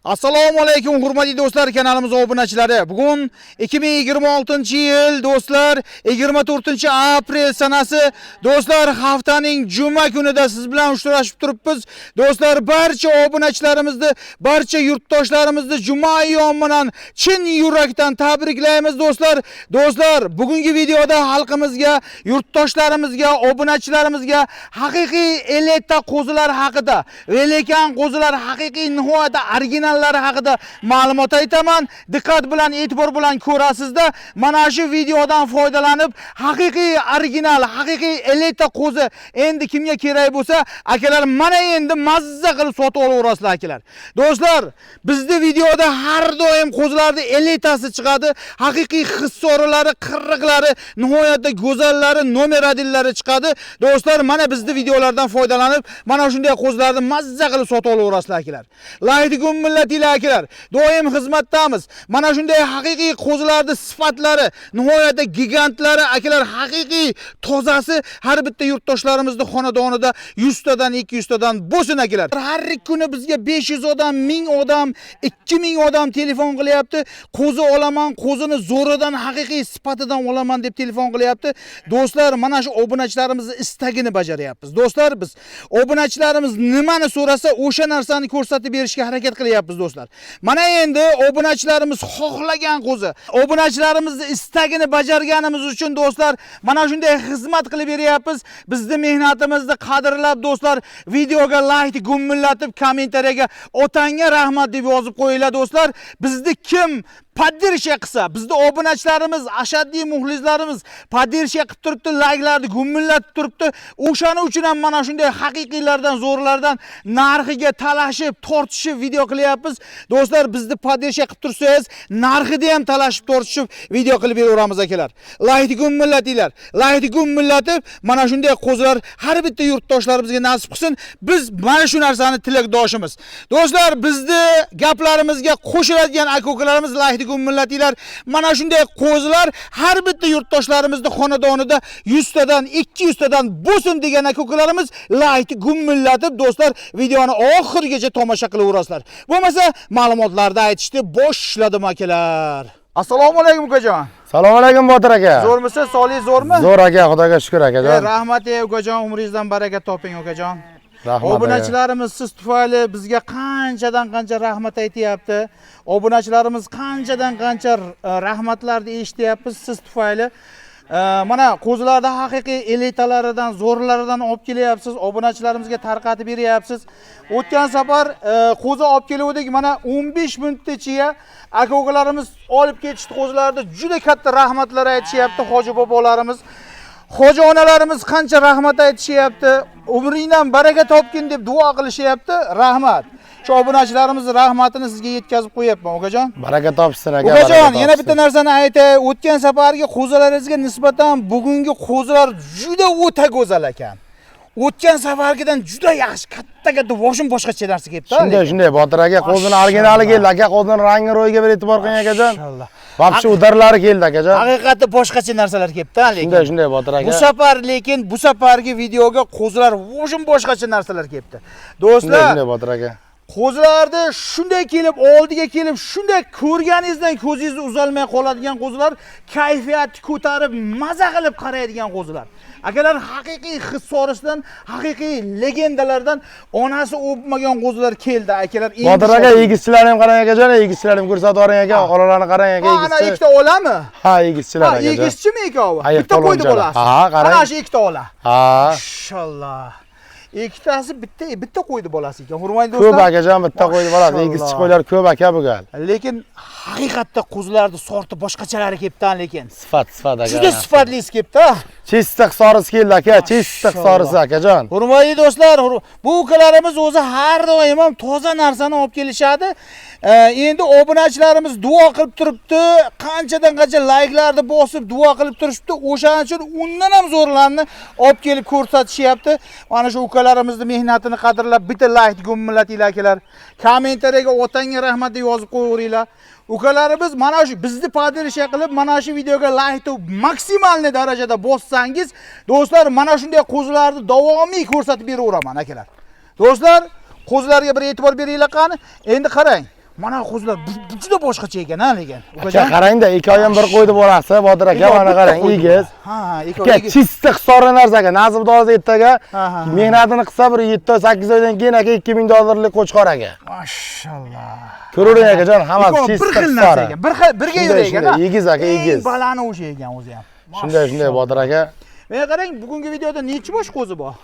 Assalomu alaykum hurmatli do'stlar, kanalimiz obunachilari. Bugun 2026-yil do'stlar, 24-aprel sanasi. Do'stlar, haftaning juma kunida siz bilan uchrashib turibmiz. Do'stlar, barcha obunachilarimizni, barcha yurtdoshlarimizni juma ayyomi bilan chin yurakdan tabriklaymiz do'stlar. Do'stlar, bugungi videoda xalqimizga, yurtdoshlarimizga, obunachilarimizga haqiqiy elita qo'zilar haqida, velekan qo'zilar haqiqiy nihoyatda original haqida ma'lumot aytaman. Diqqat bilan, e'tibor bilan ko'rasizda. Mana shu videodan foydalanib, haqiqiy original, haqiqiy elita qo'zi endi kimga kerak bo'lsa, akalar mana endi mazza qilib sotib olaverasizlar akalar. Do'stlar, bizning videoda har doim qo'zilarning elitasi chiqadi. Haqiqiy hissorlari, qirriqlari, nihoyatda go'zallari, nomer adillari chiqadi. Do'stlar, mana bizning videolardan foydalanib, mana shunday qo'zilarni mazza qilib sotib olaverasizlar akalar. Laydigun akalar, doim xizmatdamiz. Mana shunday haqiqiy qo'zilarning sifatlari, nihoyatda gigantlari akalar, haqiqiy tozasi har bitta yurtdoshlarimizning xonadonida 100 tadan 200 tadan bo'lsin akalar. Har kuni bizga 500 odam, 1000 odam, 2000 odam telefon qilyapti. Qo'zi olaman, qo'zini zo'ridan, haqiqiy sifatidan olaman deb telefon qilyapti. Do'stlar, mana shu obunachilarimizni istagini bajaryapmiz. Do'stlar, biz obunachilarimiz nimani so'rasa, o'sha narsani ko'rsatib berishga harakat qilyapmiz do'stlar. Mana endi obunachilarimiz xohlagan qo'zi, obunachilarimizni istagini bajarganimiz uchun do'stlar, mana shunday xizmat qilib beryapmiz. Bizning mehnatimizni qadrlab do'stlar, videoga like gumillatib, kommentariyaga otanga rahmat deb yozib qo'yinglar do'stlar. Bizni kim poddersha qilsa, bizning obunachilarimiz, ashaddiy muxlislarimiz poddersha qilib turibdi, like'larni gumillatib turibdi. O'shaning uchun ham mana shunday haqiqiylardan, zo'rlardan narxiga talashib, tortishib video qilyapmiz. Do'stlar, bizni poddersha qilib tursangiz, narxida ham talashib, tortishib video qilib beraveramiz akalar. Like gumillatinglar. Like gumillatib, mana shunday qo'zilar har bitta yurtdoshlarimizga nasib qilsin. Biz mana shu narsani tilakdoshimiz. Do'stlar, bizni gaplarimizga qo'shiladigan aka-ukalarimiz like millatinglar, mana shunday qo'zilar har bitta yurtdoshlarimizning xonadonida 100 tadan 200 tadan bo'lsin degan aka-ukalarimiz like gumillatib do'stlar, videoni oxirigacha tomosha qilaverasizlar. Bo'lmasa ma'lumotlarda aytishni boshladim akalar. Assalomu alaykum ukajon. Assalomu alaykum Botir aka. Zo'rmisiz? Sog'lik zo'rmi? Zo'r aka, Xudoga shukr akajon. Rahmat ukajon, umringizdan baraka toping ukajon. Obunachilarimiz siz tufayli bizga qanchadan qancha rahmat aytayapti. Obunachilarimiz qanchadan qancha rahmatlarni eshityapmiz siz tufayli. Mana qo'zilarda haqiqiy elitalaridan, zo'rlaridan olib kelyapsiz. Obunachilarimizga tarqatib beryapsiz. O'tgan safar qo'zi olib keluvdik. Mana 15 minut ichiga aka-ukalarimiz olib ketishdi qo'zilarni. Juda katta rahmatlar aytishyapti hoji bobolarimiz. Hoji onalarimiz qancha rahmat aytishyapti. Umringdan baraka topgin deb duo qilishyapti. Rahmat. Shu obunachilarimizning rahmatini sizga yetkazib qo'yapman ukajon. Baraka topsin aka. Ukajon, yana bitta narsani aytay. O'tgan safargi qo'zilaringizga nisbatan bugungi qo'zilar juda o'ta go'zal ekan. O'tgan safargidan juda yaxshi, katta boshim boshqacha narsa kelibdi. Shunday Botir aka, qo'zini originali keldi aka, qo'zini rangi ro'yiga bir e'tibor qiling akajon. Inshaalloh. Vaqti udarlari keldi akajon. Haqiqatda boshqacha narsalar kelibdi lekin. Shunday Botir aka. Bu safargi videoga qo'zilar boshim boshqacha narsalar kelibdi. Do'stlar, shunday Botir aka. Qo'zilarni shunday kelib, oldiga kelib, shunday ko'rganingizdan ko'zingizni uzolmay qoladigan qo'zilar, kayfiyatni ko'tarib, maza qilib qaraydigan qo'zilar. Akalar, haqiqiy hissorisidan, haqiqiy legendalardan onasi o'pmagan qo'zilar keldi akalar. Botir aka, egizchilar ham qarang akajon, egizchilar ham ko'rsatib yuboring aka, qolalarni qarang aka, egizchi. Ana ikkita olami? Ha, egizchilar akajon. Ha, egizchimi ikkovi? Bitta qo'ydi bo'lasiz. Ha, qarang. Ana shu ikkita ola. Ha. Inshaalloh. Ikkitasi bitta qo'ydi bolasi ekan. Hurmatli do'stlar. Ko'p akajon, bitta qo'ydi bolasi. Egizchi qo'ylar ko'p aka bu gal. Lekin haqiqatda qo'zilarning sorti boshqachalari kelibdi lekin. Sifat aka. Juda sifatlisi kelibdi. Chestiq sorisi keldi aka, chestiq sorisi akajon. Hurmatli do'stlar, bu ukalarimiz o'zi har doim ham toza narsani olib kelishadi. Endi obunachilarimiz duo qilib turibdi, qanchadan qancha like'larni bosib duo qilib turishibdi. O'shaning uchun undan ham zo'rlarni olib kelib ko'rsatishyapti. Mana shu ukalarimizni mehnatini qadrlab bitta like gummillatinglar akalar. Kommentariyaga otanga rahmat deb yozib qo'yaveringlar. Ukalarimiz mana shu bizni poddersha qilib, mana shu videoga like maksimalni darajada bossangiz, do'stlar, mana shunday qo'zilarni davomiy ko'rsatib beraveraman akalar. Do'stlar, qo'zilarga bir e'tibor beringlar qani. Endi qarang. Mana qo'zilar bu juda boshqacha ekan, ha lekin. Aka qarangda, 2 oy ham bir qo'ydi bolasi, Botir aka, mana qarang, egiz. Ha, 2 Aka oy. chista hisobli narsa aka. Nasib dozi ertaga mehnatini qilsa bir 7 8 oydan keyin aka 2000 dollarlik qo'chqor aka. Mashallah. Ko'ravering akajon, hammasi bir chista xil narsa hisobli. ekan. Birga yurar ekan. Egiz aka, egiz. Balani o'sha ekan o'zi ham. Shunday Botir aka. Mana qarang, bugungi videoda necha bosh qo'zi bor?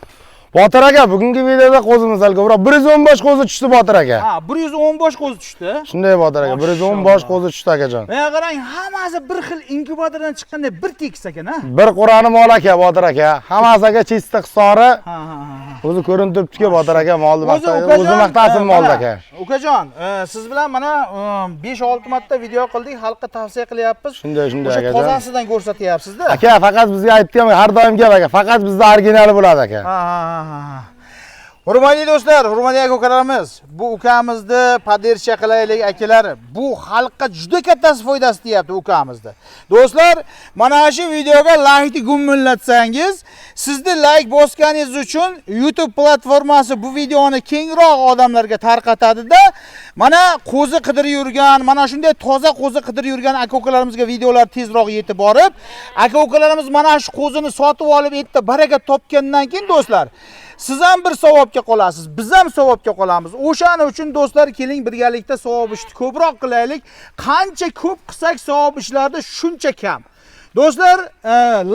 Botir aka, bugungi videoda qo'zimiz ko'proq 110 bosh qo'zi tushdi Botir aka. Ha, 110 bosh qo'zi tushdi. Shunday Botir aka, 110 bosh qo'zi tushdi akajon. Mana qarang, hammasi bir xil inkubatordan chiqqanda bir tekis ekan, ha? Bir Qur'oni mol aka Botir aka. Hammasi aka chista hisobli. Ha. O'zi ko'rinib turibdi-ku Botir aka, molni O'zi maqtasin molni aka. Ukajon, siz bilan mana 5-6 marta video qildik, xalqqa tavsiya qilyapmiz. Shunday O'sha akajon. tozasidan ko'rsatyapsiz-da. Aka, faqat bizga aytdim, har doim gap aka. Faqat bizda originali bo'ladi aka. Ha. Hurmatli do'stlar, hurmatli aka-ukalarimiz, bu ukamizni poddercha qilaylik akalar. Bu xalqqa juda katta foydasi deyapti ukamizni. Do'stlar, mana shu videoga like gumillatsangiz, sizni like bosganingiz uchun YouTube platformasi bu videoni kengroq odamlarga tarqatadi-da, mana qo'zi qidirib yurgan, mana shunday toza qo'zi qidirib yurgan aka-ukalarimizga videolar tezroq yetib borib, aka-ukalarimiz mana shu qo'zini sotib olib, erta baraka topgandan keyin do'stlar, siz ham bir savobga qolasiz, biz ham savobga qolamiz. O'shaning uchun do'stlar, keling birgalikda savob ishni ko'proq qilaylik. Qancha ko'p qilsak savob ishlarda shuncha kam. Do'stlar,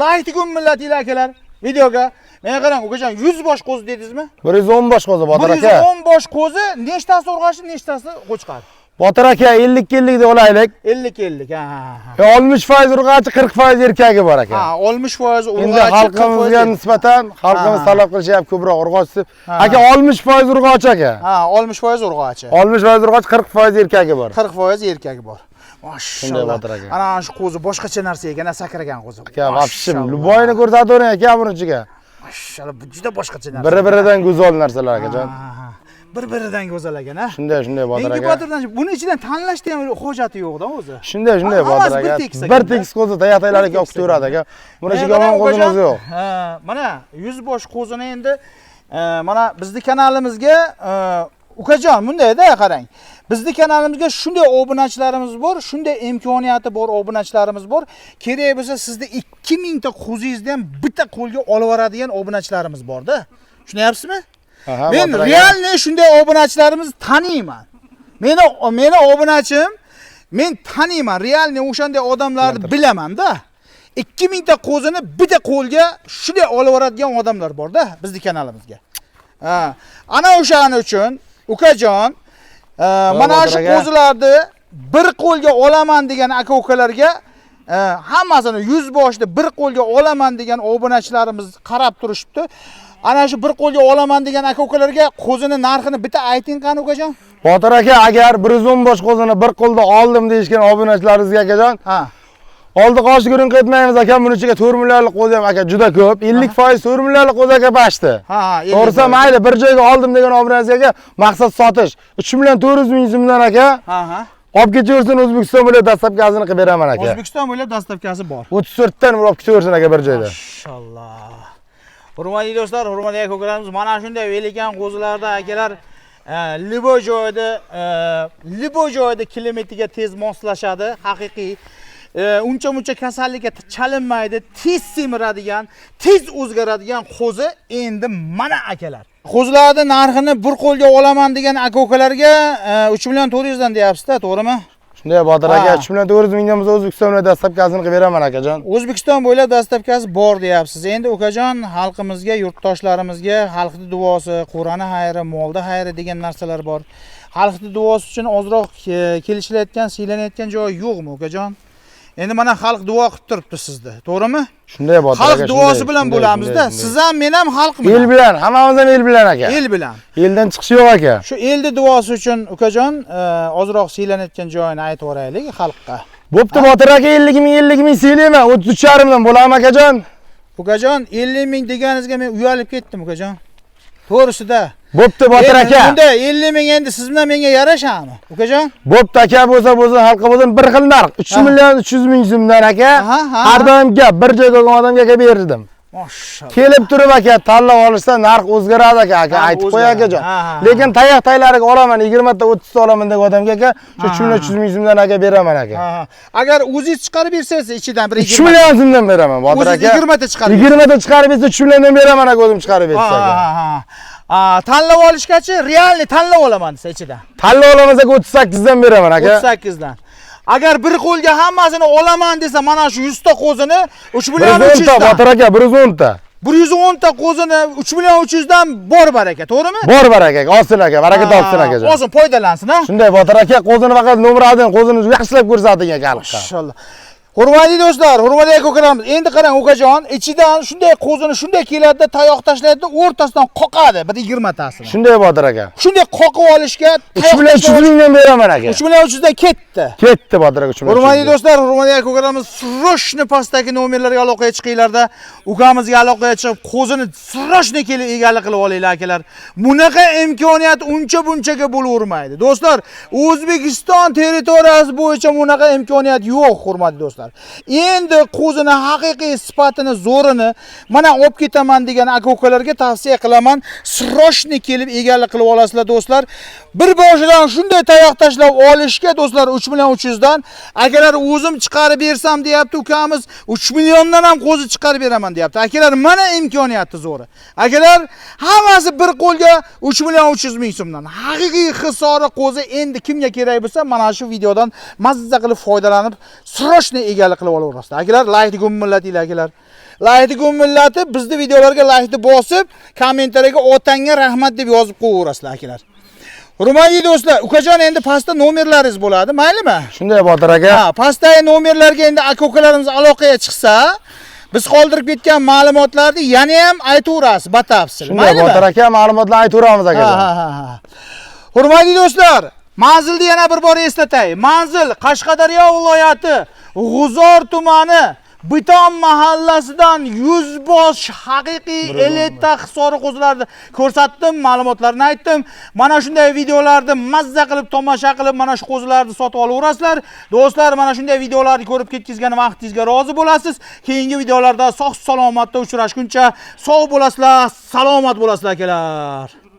like gumillatinglar akalar videoga. Meni qarang, ukajon, 100 bosh qo'zi dedingizmi? 110 bosh qo'zi Botir aka. 110 bosh qo'zi, nechtasi urg'achi, nechtasi qo'chqar? Botir aka 50-50 deb olaylik. 50-50. Ha. 60% urg'achi, 40% erkagi bor aka. Ha, 60% urg'achi. Endi xalqimizga nisbatan xalqimiz talab qilishyapti ko'proq urg'ochi deb. Aka 60% urg'ochi aka. Ha, 60% urg'achi. 60% urg'ochi, 40% erkagi bor. 40% erkagi bor. Shunday Mashallah. Botir aka. Ana shu qo'zi boshqacha narsa ekan, sakragan qo'zi. Aka, vobshim, luboyni ko'rsatavering aka buni ichiga. Mashallah, bu juda boshqacha narsa. Bir-biridan go'zal narsalar akajon. Bir-biridan go'zal ekan, ha. Shunday Botir aka. Inkubatordan buni ichidan tanlashda ham hojati yo'q-da o'zi. Shunday Botir aka. Bir tekis qo'zi tayataylarga olib ketaveradi aka. Buni ichiga yomon qo'zimiz yo'q. Ha, mana 100 bosh qo'zini endi mana bizning kanalimizga ukajon bunday-da qarang. Bizning kanalimizga shunday obunachilarimiz bor, shunday imkoniyati bor obunachilarimiz bor. Kerak bo'lsa sizda 2000 ta qo'zingizni ham bitta qo'lga olib boradigan obunachilarimiz bor-da. Tushunyapsizmi? Men realni shunday obunachilarimizni taniyman. Meni obunachim, men taniyman, realni o'shanday odamlarni bilaman-da. 2000 ta qo'zini bitta qo'lga shunday olib boradigan odamlar bor-da bizning kanalimizga. Ha, ana o'shaning uchun ukajon, mana shu qo'zilarni bir qo'lga olaman degan aka-ukalarga hammasini 100 boshni bir qo'lga olaman degan obunachilarimiz qarab turishibdi. Ana shu bir qo'lga olaman degan aka-ukalarga qo'zini narxini bitta ayting qani ukajon. Botir aka, agar 110 bosh qo'zini bir qo'lda oldim deyishgan obunachilaringizga akajon, oldi qoshi ko'rin ketmaymiz aka, buning ichiga 4 millionlik qo'zi ham aka juda ko'p. 50% 4 millionlik qo'zi aka bashdi. To'g'risi mayli, bir joyga oldim degan obunachisiga maqsad sotish. 3 million 400 ming so'mdan aka. Olib ketaversin, O'zbekiston bo'ylab dastlabkasini qilib beraman aka. O'zbekiston bo'ylab dastlabkasi bor. 34 dan olib ketaversin aka bir joyda. Mashallah. Hurmatli do'stlar, hurmatli aka-ukalarimiz, mana shunday velikan qo'zilarda akalar libo joyda klimatiga tez moslashadi, haqiqiy. Uncha kasallikka chalinmaydi, tez semiradigan, tez o'zgaradigan qo'zi endi mana akalar. Qo'zilarning narxini bir qo'lga olaman degan aka-ukalarga 3 million 400 dan deyapsiz-da, to'g'rimi? Shunday Botir aka, 3 million 400 mingdan biz O'zbekiston bo'ylab dastlabkasini qilib beraman akajon. O'zbekiston bo'ylab dastlabkasi bor deyapsiz. Endi ukajon, xalqimizga, yurtdoshlarimizga xalqning duosi, Qur'oni xayri, molda xayri degan narsalar bor. Xalqning duosi uchun ozroq kelishilayotgan, siylanayotgan joy yo'qmi ukajon? Endi mana xalq duo qilib turibdi sizda, to'g'rimi? Shunday Botir aka. Xalq duosi bilan bo'lamiz-da. Siz ham, men ham xalq bilan. El bilan, hammamiz ham el bilan aka. El bilan. Eldan chiqish yo'q aka. Shu elning duosi uchun ukajon, ozroq siylanayotgan joyini aytib o'raylik xalqqa. Bo'pti Botir aka, 50 ming siylayman, 33,5 dan bo'laman akajon. Ukajon, 50 ming deganingizga men uyalib ketdim ukajon. To'g'risida. Bo'pti Botir aka. Bunda 50 ming endi siz bilan menga yarashami, ukajon? Bo'pti aka, bo'lsa xalqqa bo'lsin bir xil narx. 3 million 300 ming so'mdan aka. Har doim gap, bir joyga olgan odamga aka berdim. Maşalloh. Kelib turib aka tanlab olishsa narx o'zgaradi aka, aytib qo'y akajon. Lekin tayoq taylariga olaman, 20 ta 30 ta olaman degan odamga aka, shu 3 million so'mdan aka beraman aka. Agar o'zingiz chiqarib bersangiz ichidan bir 3 million so'mdan beraman, Botir aka. 20 ta chiqarib. 20 ta chiqarib bersa 3 milliondan beraman aka, o'zim chiqarib bersa aka. Tanlab olishgachi, realni tanlab olaman desa ichidan. Tanlab olamiz aka 38 dan beraman aka. 38 dan. Agar bir qo'lga hammasini olaman desa, mana shu 100 ta qo'zini 3 million 300 ta. dan. Botir aka 110 ta. 110 ta qo'zini 3 million 300 dan bor baraka, to'g'rimi? Bor baraka, olsin aka, baraka topsin akajon. Olsin, foydalansin, ha? Shunday Botir aka, qo'zini faqat nomerdan qo'zini yaxshilab ko'rsating aka. Maşallah. Hurmatli do'stlar, hurmatli aka-ukalarimiz, endi qarang ukajon, ichidan shunday qo'zini shunday keladi, tayoq tashlaydi, o'rtasidan qoqadi, bir 20 tasini. Shunday Botir aka. Shunday qoqib olishga 3 million 300 mingdan beraman aka. 3 million 300 dan ketdi. Ketdi Botir aka 3 million. Hurmatli do'stlar, hurmatli aka-ukalarimiz, sroshni pastdagi nomerlarga aloqaga chiqinglarda, ukamizga aloqaga chiqib, qo'zini sroshni kelib egalik qilib olinglar akalar. Bunaqa imkoniyat uncha-bunchaga bo'lavermaydi. Do'stlar, O'zbekiston territoriyasi bo'yicha bunaqa imkoniyat yo'q, hurmatli do'stlar. Endi qo'zini haqiqiy sifatini, zo'rini mana olib ketaman degan aka-ukalarga tavsiya qilaman. Sroshni kelib egalik qilib olasizlar do'stlar. Bir boshidan shunday tayoq tashlab olishga do'stlar 3 million 300 dan, akalar o'zim chiqarib bersam deyapti ukamiz, 3 milliondan ham qo'zi chiqarib beraman deyapti. Akalar mana imkoniyati zo'ri. Akalar hammasi bir qo'lga 3 million 300 ming so'mdan. Haqiqiy hisori qo'zi endi kimga kerak bo'lsa, mana shu videodan mazza qilib foydalanib sroshni egalik qilib olaverasizlar. Akalar, like gumillatinglar akalar. Like gumillati bizning videolarga like bosib, kommentariyaga otangga rahmat deb yozib qo'yaverasizlar akalar. Hurmatli do'stlar, ukajon endi pastda nomerlaringiz bo'ladi, maylimi? Shunday Botir aka. Pastdagi nomerlarga endi aka-ukalarimiz aloqaga chiqsa, biz qoldirib ketgan ma'lumotlarni yana ham aytaverasiz, batafsil. Shunday Botir aka, ma'lumotlarni aytaveramiz aka. Hurmatli do'stlar, manzilni yana bir bor eslatay. Manzil Qashqadaryo viloyati G'uzor tumani Biton mahallasidan 100 bosh haqiqiy elita hisori qo'zilarni ko'rsatdim, ma'lumotlarni aytdim. Mana shunday videolarni mazza qilib, tomosha qilib, mana shu qo'zilarni sotib olaverasizlar. Do'stlar, mana shunday videolarni ko'rib ketkizgan vaqtingizga rozi bo'lasiz. Keyingi videolarda sog' salomatda uchrashguncha sog' bo'lasizlar, salomat bo'lasizlar akalar.